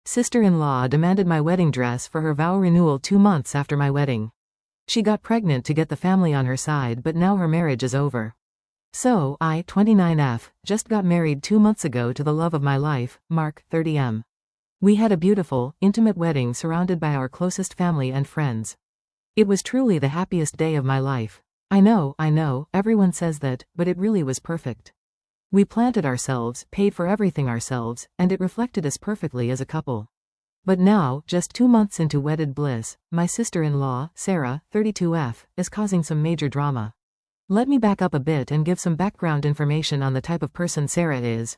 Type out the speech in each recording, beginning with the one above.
Sister-in-law demanded my wedding dress for her vow renewal 2 months after my wedding. She got pregnant to get the family on her side, but now her marriage is over. So, I, 29F, just got married 2 months ago to the love of my life, Mark, 30M. We had a beautiful, intimate wedding surrounded by our closest family and friends. It was truly the happiest day of my life. I know, everyone says that, but it really was perfect. We planned it ourselves, paid for everything ourselves, and it reflected us perfectly as a couple. But now, just 2 months into wedded bliss, my sister-in-law, Sarah, 32F, is causing some major drama. Let me back up a bit and give some background information on the type of person Sarah is.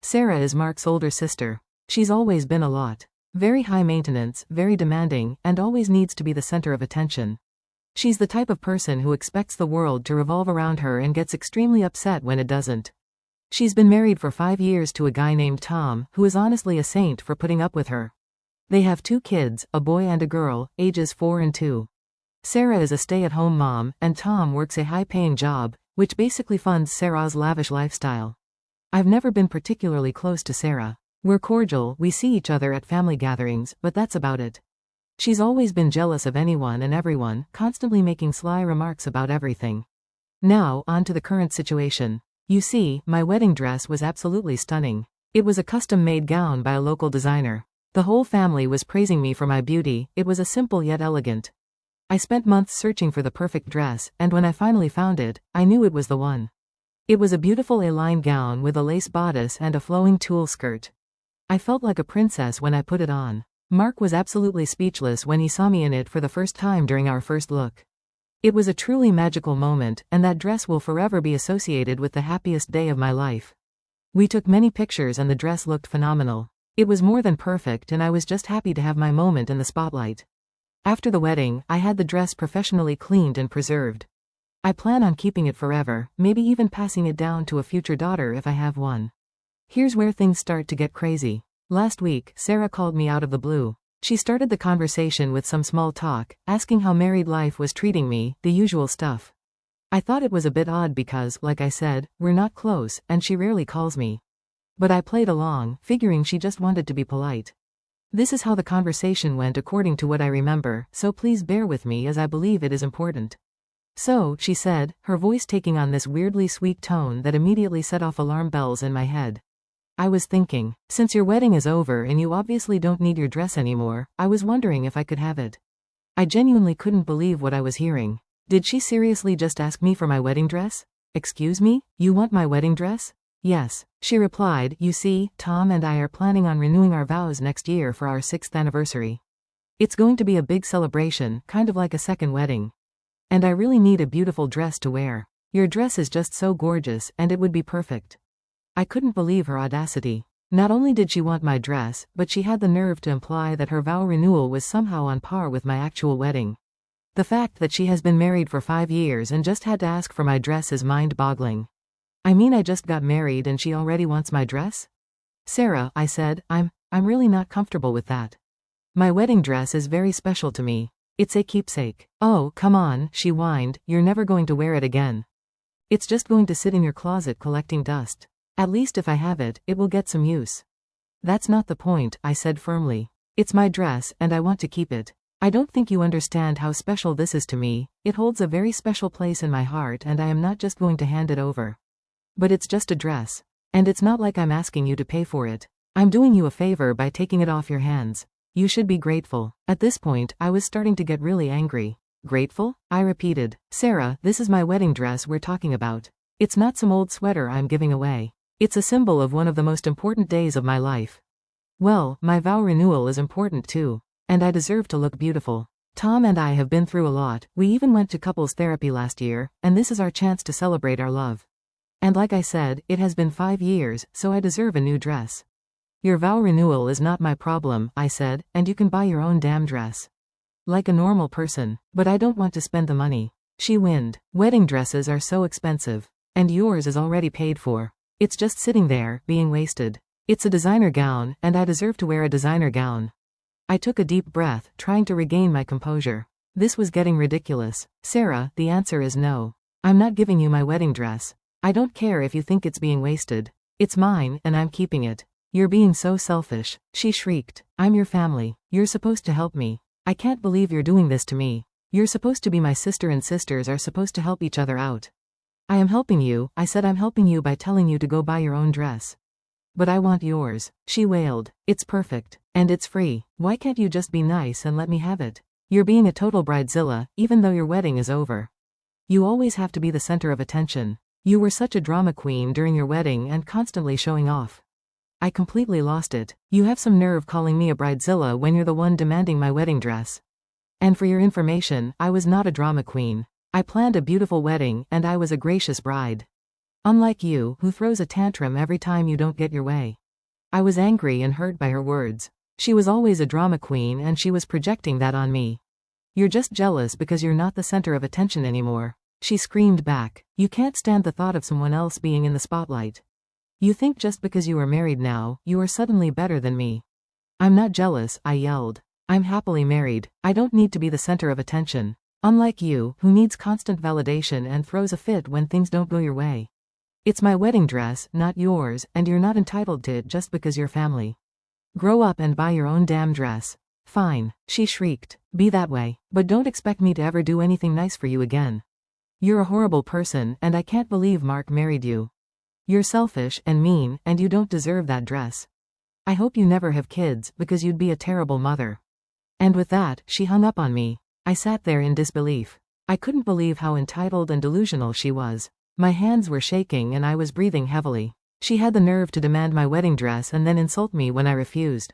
Sarah is Mark's older sister. She's always been a lot. Very high maintenance, very demanding, and always needs to be the center of attention. She's the type of person who expects the world to revolve around her and gets extremely upset when it doesn't. She's been married for 5 years to a guy named Tom, who is honestly a saint for putting up with her. They have 2 kids, a boy and a girl, ages 4 and 2. Sarah is a stay-at-home mom, and Tom works a high-paying job, which basically funds Sarah's lavish lifestyle. I've never been particularly close to Sarah. We're cordial, we see each other at family gatherings, but that's about it. She's always been jealous of anyone and everyone, constantly making sly remarks about everything. Now, on to the current situation. You see, my wedding dress was absolutely stunning. It was a custom-made gown by a local designer. The whole family was praising me for my beauty. It was a simple yet elegant. I spent months searching for the perfect dress, and when I finally found it, I knew it was the one. It was a beautiful A-line gown with a lace bodice and a flowing tulle skirt. I felt like a princess when I put it on. Mark was absolutely speechless when he saw me in it for the first time during our first look. It was a truly magical moment, and that dress will forever be associated with the happiest day of my life. We took many pictures and the dress looked phenomenal. It was more than perfect, and I was just happy to have my moment in the spotlight. After the wedding, I had the dress professionally cleaned and preserved. I plan on keeping it forever, maybe even passing it down to a future daughter if I have one. Here's where things start to get crazy. Last week, Sarah called me out of the blue. She started the conversation with some small talk, asking how married life was treating me, the usual stuff. I thought it was a bit odd because, like I said, we're not close, and she rarely calls me. But I played along, figuring she just wanted to be polite. This is how the conversation went according to what I remember, so please bear with me as I believe it is important. So, she said, her voice taking on this weirdly sweet tone that immediately set off alarm bells in my head. I was thinking, since your wedding is over and you obviously don't need your dress anymore, I was wondering if I could have it. I genuinely couldn't believe what I was hearing. Did she seriously just ask me for my wedding dress? Excuse me? You want my wedding dress? Yes, she replied. You see, Tom and I are planning on renewing our vows next year for our 6th anniversary. It's going to be a big celebration, kind of like a second wedding. And I really need a beautiful dress to wear. Your dress is just so gorgeous, and it would be perfect. I couldn't believe her audacity. Not only did she want my dress, but she had the nerve to imply that her vow renewal was somehow on par with my actual wedding. The fact that she has been married for 5 years and just had to ask for my dress is mind-boggling. I mean, I just got married and she already wants my dress? Sarah, I said, I'm really not comfortable with that. My wedding dress is very special to me. It's a keepsake. Oh, come on, she whined, you're never going to wear it again. It's just going to sit in your closet collecting dust. At least if I have it, it will get some use. That's not the point, I said firmly. It's my dress, and I want to keep it. I don't think you understand how special this is to me. It holds a very special place in my heart, and I am not just going to hand it over. But it's just a dress. And it's not like I'm asking you to pay for it. I'm doing you a favor by taking it off your hands. You should be grateful. At this point, I was starting to get really angry. Grateful? I repeated. Sarah, this is my wedding dress we're talking about. It's not some old sweater I'm giving away. It's a symbol of one of the most important days of my life. Well, my vow renewal is important too. And I deserve to look beautiful. Tom and I have been through a lot. We even went to couples therapy last year, and this is our chance to celebrate our love. And like I said, it has been 5 years, so I deserve a new dress. Your vow renewal is not my problem, I said, and you can buy your own damn dress. Like a normal person. But I don't want to spend the money. She whined. Wedding dresses are so expensive. And yours is already paid for. It's just sitting there, being wasted. It's a designer gown, and I deserve to wear a designer gown. I took a deep breath, trying to regain my composure. This was getting ridiculous. Sarah, the answer is no. I'm not giving you my wedding dress. I don't care if you think it's being wasted. It's mine, and I'm keeping it. You're being so selfish, she shrieked. I'm your family. You're supposed to help me. I can't believe you're doing this to me. You're supposed to be my sister and sisters are supposed to help each other out. I am helping you, I said I'm helping you by telling you to go buy your own dress. But I want yours, she wailed. It's perfect. And it's free. Why can't you just be nice and let me have it? You're being a total bridezilla, even though your wedding is over. You always have to be the center of attention. You were such a drama queen during your wedding and constantly showing off. I completely lost it. You have some nerve calling me a bridezilla when you're the one demanding my wedding dress. And for your information, I was not a drama queen. I planned a beautiful wedding and I was a gracious bride. Unlike you, who throws a tantrum every time you don't get your way. I was angry and hurt by her words. She was always a drama queen and she was projecting that on me. You're just jealous because you're not the center of attention anymore. She screamed back. You can't stand the thought of someone else being in the spotlight. You think just because you are married now, you are suddenly better than me. I'm not jealous, I yelled. I'm happily married. I don't need to be the center of attention. Unlike you, who needs constant validation and throws a fit when things don't go your way. It's my wedding dress, not yours, and you're not entitled to it just because you're family. Grow up and buy your own damn dress. Fine, she shrieked. Be that way, but don't expect me to ever do anything nice for you again. You're a horrible person and I can't believe Mark married you. You're selfish and mean and you don't deserve that dress. I hope you never have kids because you'd be a terrible mother. And with that, she hung up on me. I sat there in disbelief. I couldn't believe how entitled and delusional she was. My hands were shaking and I was breathing heavily. She had the nerve to demand my wedding dress and then insult me when I refused.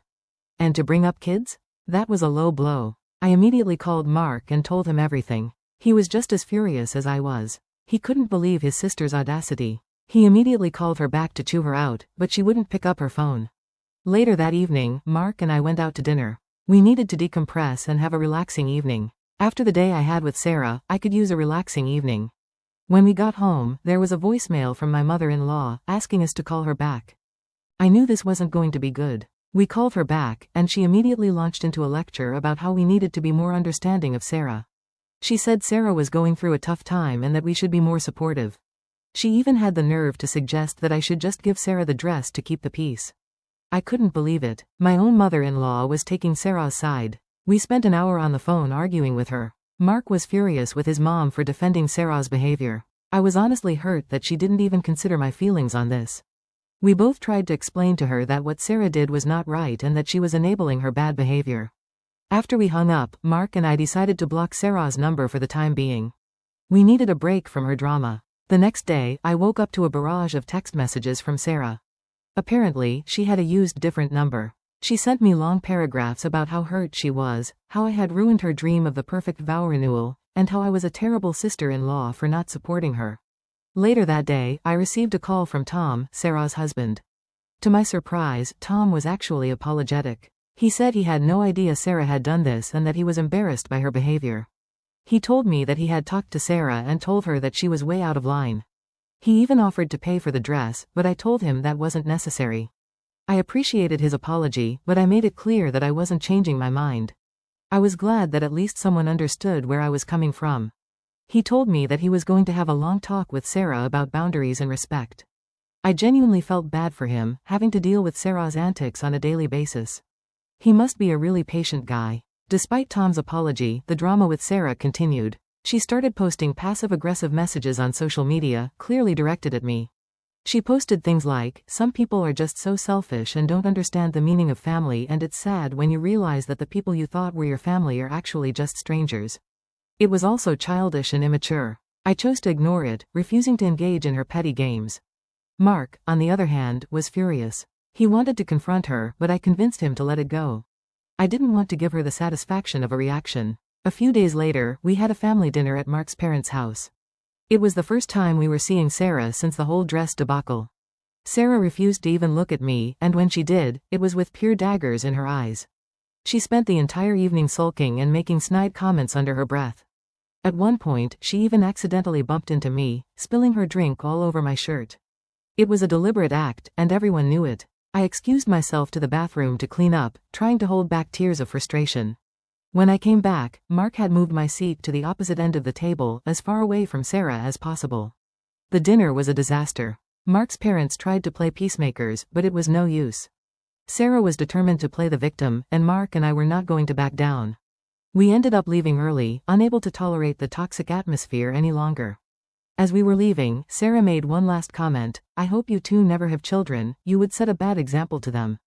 And to bring up kids? That was a low blow. I immediately called Mark and told him everything. He was just as furious as I was. He couldn't believe his sister's audacity. He immediately called her back to chew her out, but she wouldn't pick up her phone. Later that evening, Mark and I went out to dinner. We needed to decompress and have a relaxing evening. After the day I had with Sarah, I could use a relaxing evening. When we got home, there was a voicemail from my mother-in-law, asking us to call her back. I knew this wasn't going to be good. We called her back, and she immediately launched into a lecture about how we needed to be more understanding of Sarah. She said Sarah was going through a tough time and that we should be more supportive. She even had the nerve to suggest that I should just give Sarah the dress to keep the peace. I couldn't believe it. My own mother-in-law was taking Sarah's side. We spent an hour on the phone arguing with her. Mark was furious with his mom for defending Sarah's behavior. I was honestly hurt that she didn't even consider my feelings on this. We both tried to explain to her that what Sarah did was not right and that she was enabling her bad behavior. After we hung up, Mark and I decided to block Sarah's number for the time being. We needed a break from her drama. The next day, I woke up to a barrage of text messages from Sarah. Apparently, she had a used different number. She sent me long paragraphs about how hurt she was, how I had ruined her dream of the perfect vow renewal, and how I was a terrible sister-in-law for not supporting her. Later that day, I received a call from Tom, Sarah's husband. To my surprise, Tom was actually apologetic. He said he had no idea Sarah had done this and that he was embarrassed by her behavior. He told me that he had talked to Sarah and told her that she was way out of line. He even offered to pay for the dress, but I told him that wasn't necessary. I appreciated his apology, but I made it clear that I wasn't changing my mind. I was glad that at least someone understood where I was coming from. He told me that he was going to have a long talk with Sarah about boundaries and respect. I genuinely felt bad for him, having to deal with Sarah's antics on a daily basis. He must be a really patient guy. Despite Tom's apology, the drama with Sarah continued. She started posting passive-aggressive messages on social media, clearly directed at me. She posted things like, "Some people are just so selfish and don't understand the meaning of family, and it's sad when you realize that the people you thought were your family are actually just strangers." It was also childish and immature. I chose to ignore it, refusing to engage in her petty games. Mark, on the other hand, was furious. He wanted to confront her, but I convinced him to let it go. I didn't want to give her the satisfaction of a reaction. A few days later, we had a family dinner at Mark's parents' house. It was the first time we were seeing Sarah since the whole dress debacle. Sarah refused to even look at me, and when she did, it was with pure daggers in her eyes. She spent the entire evening sulking and making snide comments under her breath. At one point, she even accidentally bumped into me, spilling her drink all over my shirt. It was a deliberate act, and everyone knew it. I excused myself to the bathroom to clean up, trying to hold back tears of frustration. When I came back, Mark had moved my seat to the opposite end of the table, as far away from Sarah as possible. The dinner was a disaster. Mark's parents tried to play peacemakers, but it was no use. Sarah was determined to play the victim, and Mark and I were not going to back down. We ended up leaving early, unable to tolerate the toxic atmosphere any longer. As we were leaving, Sarah made one last comment: "I hope you two never have children, you would set a bad example to them."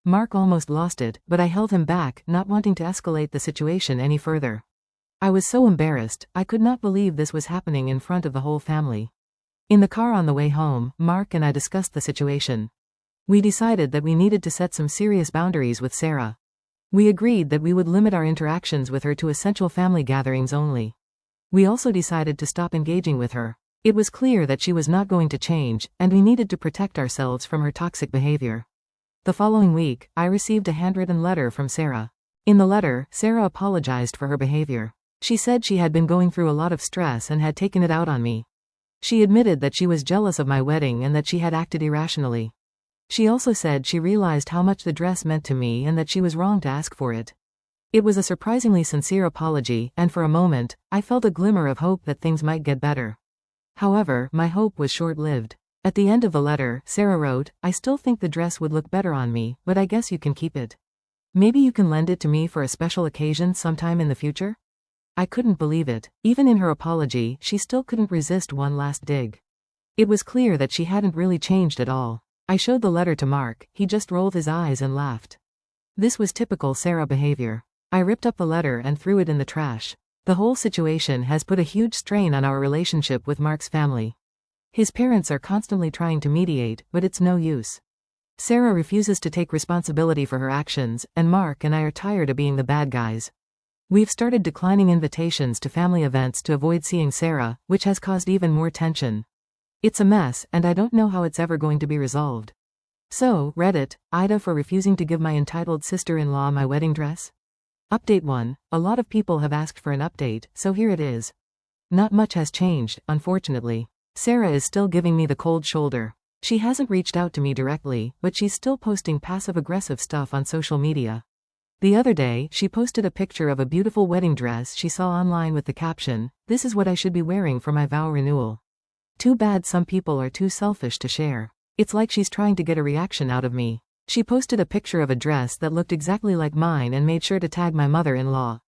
Mark almost lost it, but I held him back, not wanting to escalate the situation any further. I was so embarrassed, I could not believe this was happening in front of the whole family. In the car on the way home, Mark and I discussed the situation. We decided that we needed to set some serious boundaries with Sarah. We agreed that we would limit our interactions with her to essential family gatherings only. We also decided to stop engaging with her. It was clear that she was not going to change, and we needed to protect ourselves from her toxic behavior. The following week, I received a handwritten letter from Sarah. In the letter, Sarah apologized for her behavior. She said she had been going through a lot of stress and had taken it out on me. She admitted that she was jealous of my wedding and that she had acted irrationally. She also said she realized how much the dress meant to me and that she was wrong to ask for it. It was a surprisingly sincere apology, and for a moment, I felt a glimmer of hope that things might get better. However, my hope was short-lived. At the end of the letter, Sarah wrote, "I still think the dress would look better on me, but I guess you can keep it. Maybe you can lend it to me for a special occasion sometime in the future?" I couldn't believe it. Even in her apology, she still couldn't resist one last dig. It was clear that she hadn't really changed at all. I showed the letter to Mark, he just rolled his eyes and laughed. This was typical Sarah behavior. I ripped up the letter and threw it in the trash. The whole situation has put a huge strain on our relationship with Mark's family. His parents are constantly trying to mediate, but it's no use. Sarah refuses to take responsibility for her actions, and Mark and I are tired of being the bad guys. We've started declining invitations to family events to avoid seeing Sarah, which has caused even more tension. It's a mess, and I don't know how it's ever going to be resolved. So, Reddit, Ida for refusing to give my entitled sister-in-law my wedding dress? Update 1. A lot of people have asked for an update, so here it is. Not much has changed, unfortunately. Sarah is still giving me the cold shoulder. She hasn't reached out to me directly, but she's still posting passive-aggressive stuff on social media. The other day, she posted a picture of a beautiful wedding dress she saw online with the caption, "This is what I should be wearing for my vow renewal." Too bad some people are too selfish to share. It's like she's trying to get a reaction out of me. She posted a picture of a dress that looked exactly like mine and made sure to tag my mother-in-law.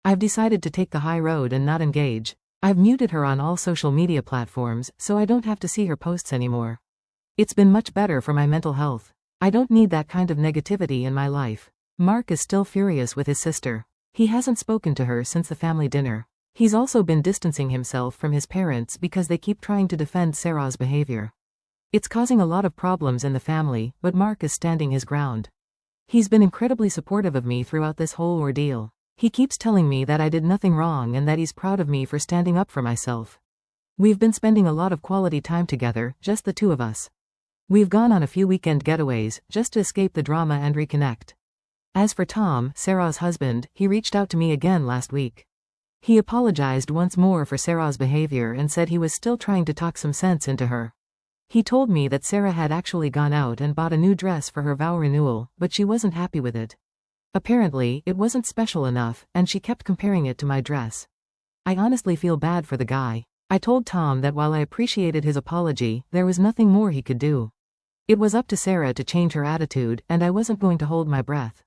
I've decided to take the high road and not engage. I've muted her on all social media platforms, so I don't have to see her posts anymore. It's been much better for my mental health. I don't need that kind of negativity in my life. Mark is still furious with his sister. He hasn't spoken to her since the family dinner. He's also been distancing himself from his parents because they keep trying to defend Sarah's behavior. It's causing a lot of problems in the family, but Mark is standing his ground. He's been incredibly supportive of me throughout this whole ordeal. He keeps telling me that I did nothing wrong and that he's proud of me for standing up for myself. We've been spending a lot of quality time together, just the two of us. We've gone on a few weekend getaways, just to escape the drama and reconnect. As for Tom, Sarah's husband, he reached out to me again last week. He apologized once more for Sarah's behavior and said he was still trying to talk some sense into her. He told me that Sarah had actually gone out and bought a new dress for her vow renewal, but she wasn't happy with it. Apparently, it wasn't special enough, and she kept comparing it to my dress. I honestly feel bad for the guy. I told Tom that while I appreciated his apology, there was nothing more he could do. It was up to Sarah to change her attitude, and I wasn't going to hold my breath.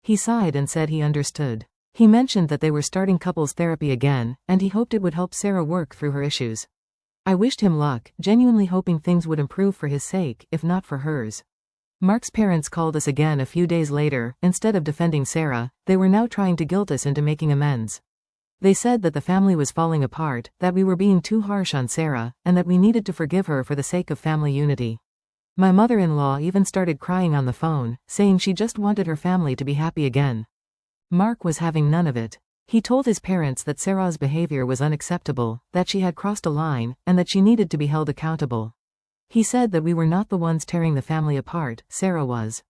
He sighed and said he understood. He mentioned that they were starting couples therapy again, and he hoped it would help Sarah work through her issues. I wished him luck, genuinely hoping things would improve for his sake, if not for hers. Mark's parents called us again a few days later. Instead of defending Sarah, they were now trying to guilt us into making amends. They said that the family was falling apart, that we were being too harsh on Sarah, and that we needed to forgive her for the sake of family unity. My mother-in-law even started crying on the phone, saying she just wanted her family to be happy again. Mark was having none of it. He told his parents that Sarah's behavior was unacceptable, that she had crossed a line, and that she needed to be held accountable. He said that we were not the ones tearing the family apart, Sarah was.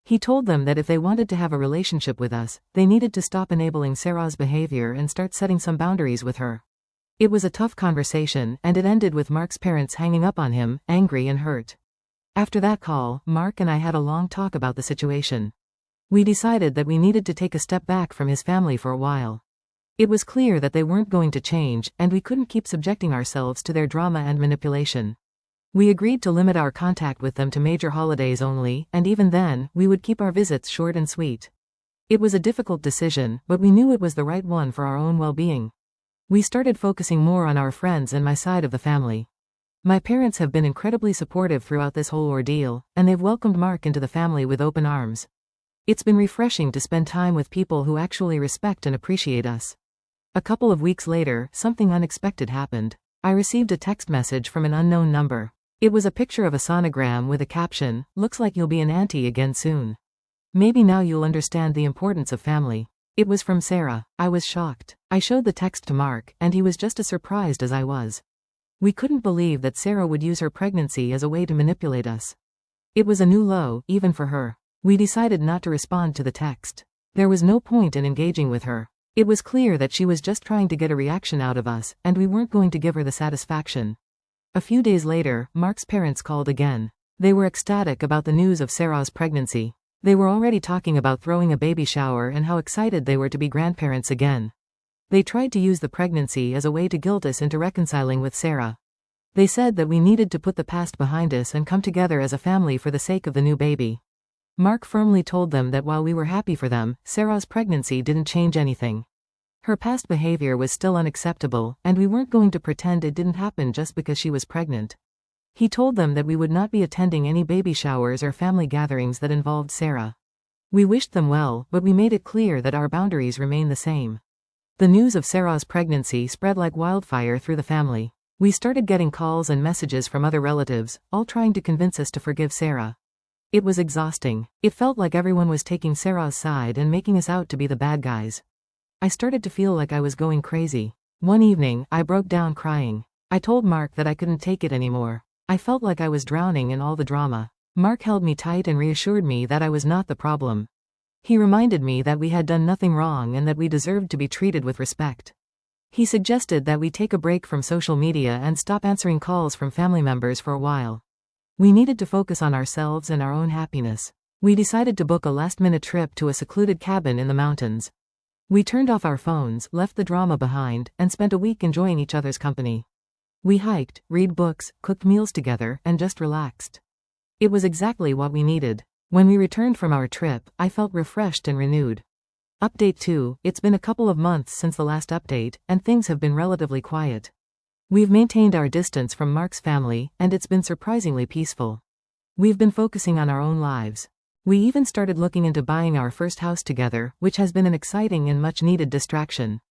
He told them that if they wanted to have a relationship with us, they needed to stop enabling Sarah's behavior and start setting some boundaries with her. It was a tough conversation, and it ended with Mark's parents hanging up on him, angry and hurt. After that call, Mark and I had a long talk about the situation. We decided that we needed to take a step back from his family for a while. It was clear that they weren't going to change, and we couldn't keep subjecting ourselves to their drama and manipulation. We agreed to limit our contact with them to major holidays only, and even then, we would keep our visits short and sweet. It was a difficult decision, but we knew it was the right one for our own well-being. We started focusing more on our friends and my side of the family. My parents have been incredibly supportive throughout this whole ordeal, and they've welcomed Mark into the family with open arms. It's been refreshing to spend time with people who actually respect and appreciate us. A couple of weeks later, something unexpected happened. I received a text message from an unknown number. It was a picture of a sonogram with a caption, "Looks like you'll be an auntie again soon. Maybe now you'll understand the importance of family." It was from Sarah. I was shocked. I showed the text to Mark, and he was just as surprised as I was. We couldn't believe that Sarah would use her pregnancy as a way to manipulate us. It was a new low, even for her. We decided not to respond to the text. There was no point in engaging with her. It was clear that she was just trying to get a reaction out of us, and we weren't going to give her the satisfaction. A few days later, Mark's parents called again. They were ecstatic about the news of Sarah's pregnancy. They were already talking about throwing a baby shower and how excited they were to be grandparents again. They tried to use the pregnancy as a way to guilt us into reconciling with Sarah. They said that we needed to put the past behind us and come together as a family for the sake of the new baby. Mark firmly told them that while we were happy for them, Sarah's pregnancy didn't change anything. Her past behavior was still unacceptable, and we weren't going to pretend it didn't happen just because she was pregnant. He told them that we would not be attending any baby showers or family gatherings that involved Sarah. We wished them well, but we made it clear that our boundaries remain the same. The news of Sarah's pregnancy spread like wildfire through the family. We started getting calls and messages from other relatives, all trying to convince us to forgive Sarah. It was exhausting. It felt like everyone was taking Sarah's side and making us out to be the bad guys. I started to feel like I was going crazy. One evening, I broke down crying. I told Mark that I couldn't take it anymore. I felt like I was drowning in all the drama. Mark held me tight and reassured me that I was not the problem. He reminded me that we had done nothing wrong and that we deserved to be treated with respect. He suggested that we take a break from social media and stop answering calls from family members for a while. We needed to focus on ourselves and our own happiness. We decided to book a last-minute trip to a secluded cabin in the mountains. We turned off our phones, left the drama behind, and spent a week enjoying each other's company. We hiked, read books, cooked meals together, and just relaxed. It was exactly what we needed. When we returned from our trip, I felt refreshed and renewed. Update 2, it's been a couple of months since the last update, and things have been relatively quiet. We've maintained our distance from Mark's family, and it's been surprisingly peaceful. We've been focusing on our own lives. We even started looking into buying our first house together, which has been an exciting and much-needed distraction.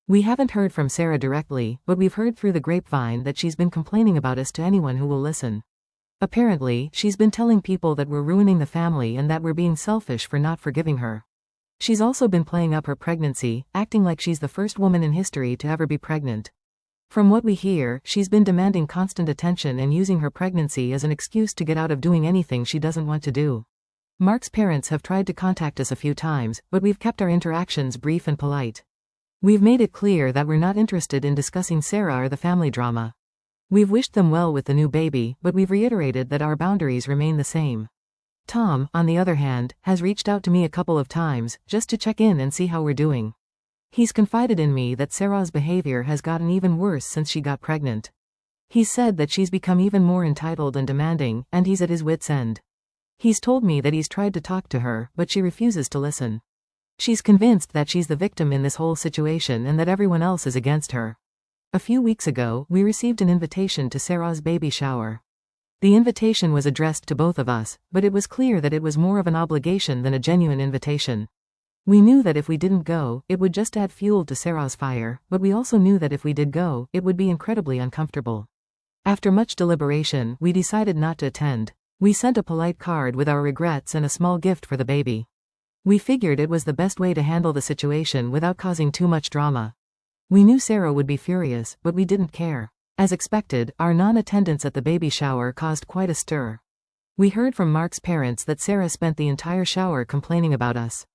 We haven't heard from Sarah directly, but we've heard through the grapevine that she's been complaining about us to anyone who will listen. Apparently, she's been telling people that we're ruining the family and that we're being selfish for not forgiving her. She's also been playing up her pregnancy, acting like she's the first woman in history to ever be pregnant. From what we hear, she's been demanding constant attention and using her pregnancy as an excuse to get out of doing anything she doesn't want to do. Mark's parents have tried to contact us a few times, but we've kept our interactions brief and polite. We've made it clear that we're not interested in discussing Sarah or the family drama. We've wished them well with the new baby, but we've reiterated that our boundaries remain the same. Tom, on the other hand, has reached out to me a couple of times, just to check in and see how we're doing. He's confided in me that Sarah's behavior has gotten even worse since she got pregnant. He's said that she's become even more entitled and demanding, and he's at his wit's end. He's told me that he's tried to talk to her, but she refuses to listen. She's convinced that she's the victim in this whole situation and that everyone else is against her. A few weeks ago, we received an invitation to Sarah's baby shower. The invitation was addressed to both of us, but it was clear that it was more of an obligation than a genuine invitation. We knew that if we didn't go, it would just add fuel to Sarah's fire, but we also knew that if we did go, it would be incredibly uncomfortable. After much deliberation, we decided not to attend. We sent a polite card with our regrets and a small gift for the baby. We figured it was the best way to handle the situation without causing too much drama. We knew Sarah would be furious, but we didn't care. As expected, our non-attendance at the baby shower caused quite a stir. We heard from Mark's parents that Sarah spent the entire shower complaining about us.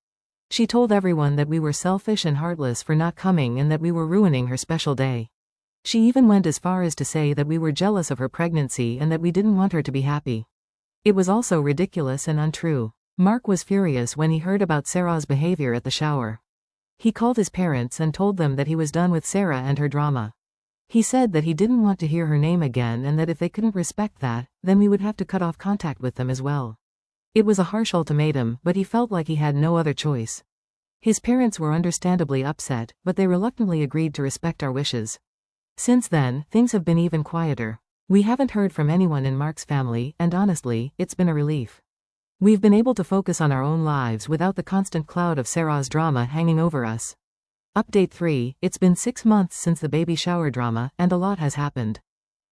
She told everyone that we were selfish and heartless for not coming and that we were ruining her special day. She even went as far as to say that we were jealous of her pregnancy and that we didn't want her to be happy. It was also ridiculous and untrue. Mark was furious when he heard about Sarah's behavior at the shower. He called his parents and told them that he was done with Sarah and her drama. He said that he didn't want to hear her name again and that if they couldn't respect that, then we would have to cut off contact with them as well. It was a harsh ultimatum, but he felt like he had no other choice. His parents were understandably upset, but they reluctantly agreed to respect our wishes. Since then, things have been even quieter. We haven't heard from anyone in Mark's family, and honestly, it's been a relief. We've been able to focus on our own lives without the constant cloud of Sarah's drama hanging over us. Update 3, it's been 6 months since the baby shower drama, and a lot has happened.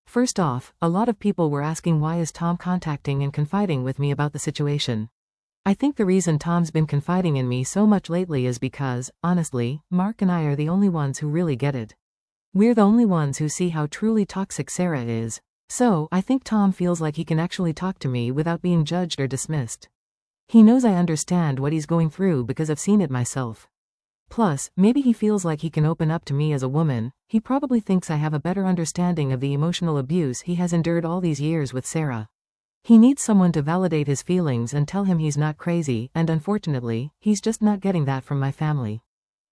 First off, a lot of people were asking why is Tom contacting and confiding with me about the situation. I think the reason Tom's been confiding in me so much lately is because, honestly, Mark and I are the only ones who really get it. We're the only ones who see how truly toxic Sarah is. So, I think Tom feels like he can actually talk to me without being judged or dismissed. He knows I understand what he's going through because I've seen it myself. Plus, maybe he feels like he can open up to me as a woman. He probably thinks I have a better understanding of the emotional abuse he has endured all these years with Sarah. He needs someone to validate his feelings and tell him he's not crazy, and unfortunately, he's just not getting that from my family.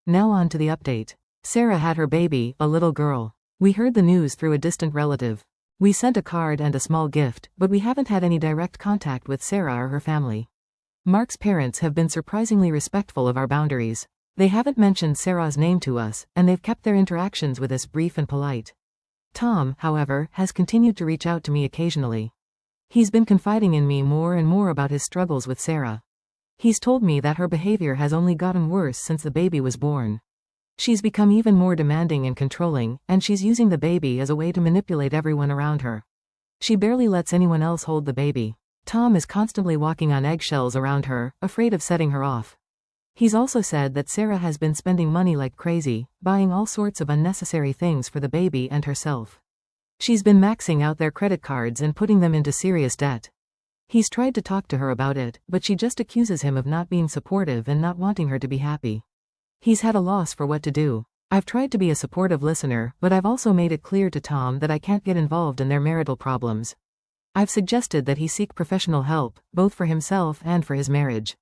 Now on to the update. Sarah had her baby, a little girl. We heard the news through a distant relative. We sent a card and a small gift, but we haven't had any direct contact with Sarah or her family. Mark's parents have been surprisingly respectful of our boundaries. They haven't mentioned Sarah's name to us, and they've kept their interactions with us brief and polite. Tom, however, has continued to reach out to me occasionally. He's been confiding in me more and more about his struggles with Sarah. He's told me that her behavior has only gotten worse since the baby was born. She's become even more demanding and controlling, and she's using the baby as a way to manipulate everyone around her. She barely lets anyone else hold the baby. Tom is constantly walking on eggshells around her, afraid of setting her off. He's also said that Sarah has been spending money like crazy, buying all sorts of unnecessary things for the baby and herself. She's been maxing out their credit cards and putting them into serious debt. He's tried to talk to her about it, but she just accuses him of not being supportive and not wanting her to be happy. He's had a loss for what to do. I've tried to be a supportive listener, but I've also made it clear to Tom that I can't get involved in their marital problems. I've suggested that he seek professional help, both for himself and for his marriage.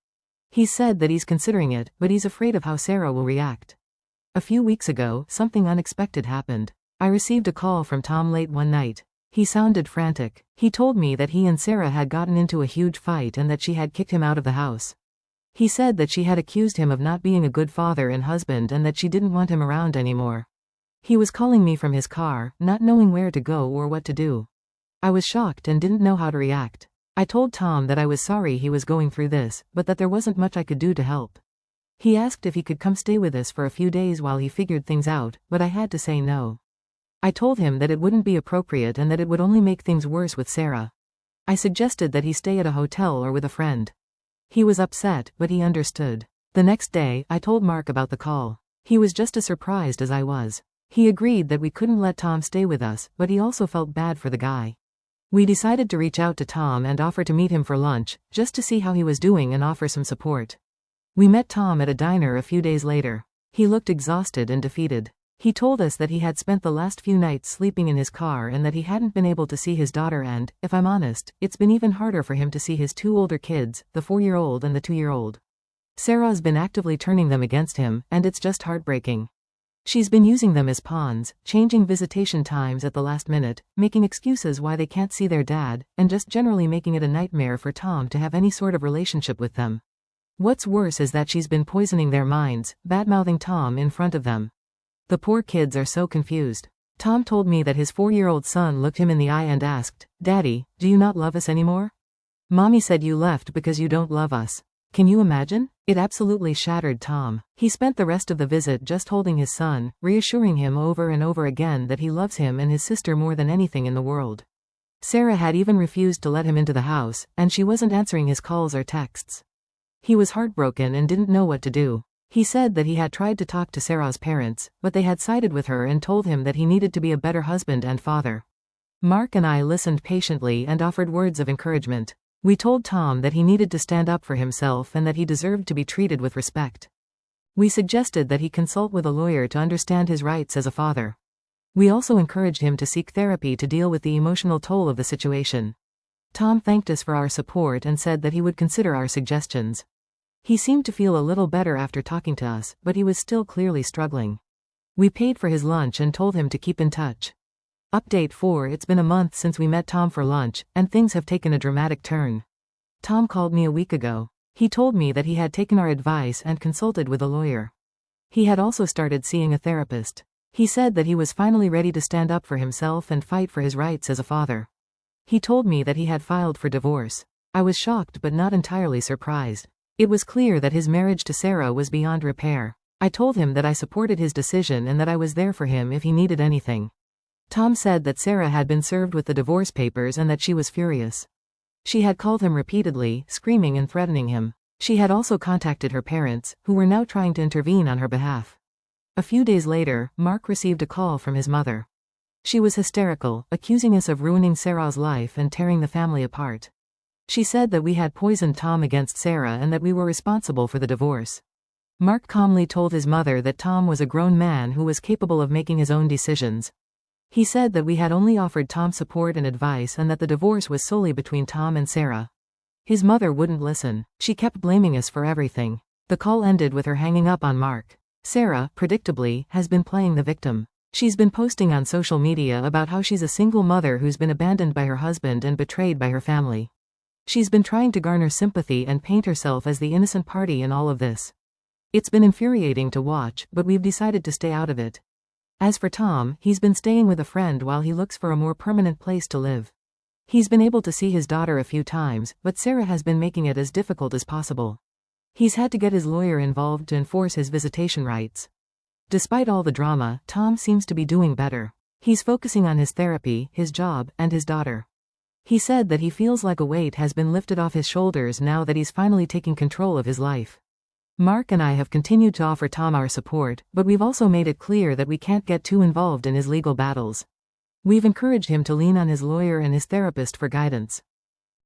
He's said that he's considering it, but he's afraid of how Sarah will react. A few weeks ago, something unexpected happened. I received a call from Tom late one night. He sounded frantic. He told me that he and Sarah had gotten into a huge fight and that she had kicked him out of the house. He said that she had accused him of not being a good father and husband and that she didn't want him around anymore. He was calling me from his car, not knowing where to go or what to do. I was shocked and didn't know how to react. I told Tom that I was sorry he was going through this, but that there wasn't much I could do to help. He asked if he could come stay with us for a few days while he figured things out, but I had to say no. I told him that it wouldn't be appropriate and that it would only make things worse with Sarah. I suggested that he stay at a hotel or with a friend. He was upset, but he understood. The next day, I told Mark about the call. He was just as surprised as I was. He agreed that we couldn't let Tom stay with us, but he also felt bad for the guy. We decided to reach out to Tom and offer to meet him for lunch, just to see how he was doing and offer some support. We met Tom at a diner a few days later. He looked exhausted and defeated. He told us that he had spent the last few nights sleeping in his car and that he hadn't been able to see his daughter and, if I'm honest, it's been even harder for him to see his 2 older kids, the 4-year-old and the 2-year-old. Sarah's been actively turning them against him, and it's just heartbreaking. She's been using them as pawns, changing visitation times at the last minute, making excuses why they can't see their dad, and just generally making it a nightmare for Tom to have any sort of relationship with them. What's worse is that she's been poisoning their minds, bad-mouthing Tom in front of them. The poor kids are so confused. Tom told me that his 4-year-old son looked him in the eye and asked, "Daddy, do you not love us anymore? Mommy said you left because you don't love us." Can you imagine? It absolutely shattered Tom. He spent the rest of the visit just holding his son, reassuring him over and over again that he loves him and his sister more than anything in the world. Sarah had even refused to let him into the house, and she wasn't answering his calls or texts. He was heartbroken and didn't know what to do. He said that he had tried to talk to Sarah's parents, but they had sided with her and told him that he needed to be a better husband and father. Mark and I listened patiently and offered words of encouragement. We told Tom that he needed to stand up for himself and that he deserved to be treated with respect. We suggested that he consult with a lawyer to understand his rights as a father. We also encouraged him to seek therapy to deal with the emotional toll of the situation. Tom thanked us for our support and said that he would consider our suggestions. He seemed to feel a little better after talking to us, but he was still clearly struggling. We paid for his lunch and told him to keep in touch. Update 4. It's been a month since we met Tom for lunch, and things have taken a dramatic turn. Tom called me a week ago. He told me that he had taken our advice and consulted with a lawyer. He had also started seeing a therapist. He said that he was finally ready to stand up for himself and fight for his rights as a father. He told me that he had filed for divorce. I was shocked but not entirely surprised. It was clear that his marriage to Sarah was beyond repair. I told him that I supported his decision and that I was there for him if he needed anything. Tom said that Sarah had been served with the divorce papers and that she was furious. She had called him repeatedly, screaming and threatening him. She had also contacted her parents, who were now trying to intervene on her behalf. A few days later, Mark received a call from his mother. She was hysterical, accusing us of ruining Sarah's life and tearing the family apart. She said that we had poisoned Tom against Sarah and that we were responsible for the divorce. Mark calmly told his mother that Tom was a grown man who was capable of making his own decisions. He said that we had only offered Tom support and advice and that the divorce was solely between Tom and Sarah. His mother wouldn't listen. She kept blaming us for everything. The call ended with her hanging up on Mark. Sarah, predictably, has been playing the victim. She's been posting on social media about how she's a single mother who's been abandoned by her husband and betrayed by her family. She's been trying to garner sympathy and paint herself as the innocent party in all of this. It's been infuriating to watch, but we've decided to stay out of it. As for Tom, he's been staying with a friend while he looks for a more permanent place to live. He's been able to see his daughter a few times, but Sarah has been making it as difficult as possible. He's had to get his lawyer involved to enforce his visitation rights. Despite all the drama, Tom seems to be doing better. He's focusing on his therapy, his job, and his daughter. He said that he feels like a weight has been lifted off his shoulders now that he's finally taking control of his life. Mark and I have continued to offer Tom our support, but we've also made it clear that we can't get too involved in his legal battles. We've encouraged him to lean on his lawyer and his therapist for guidance.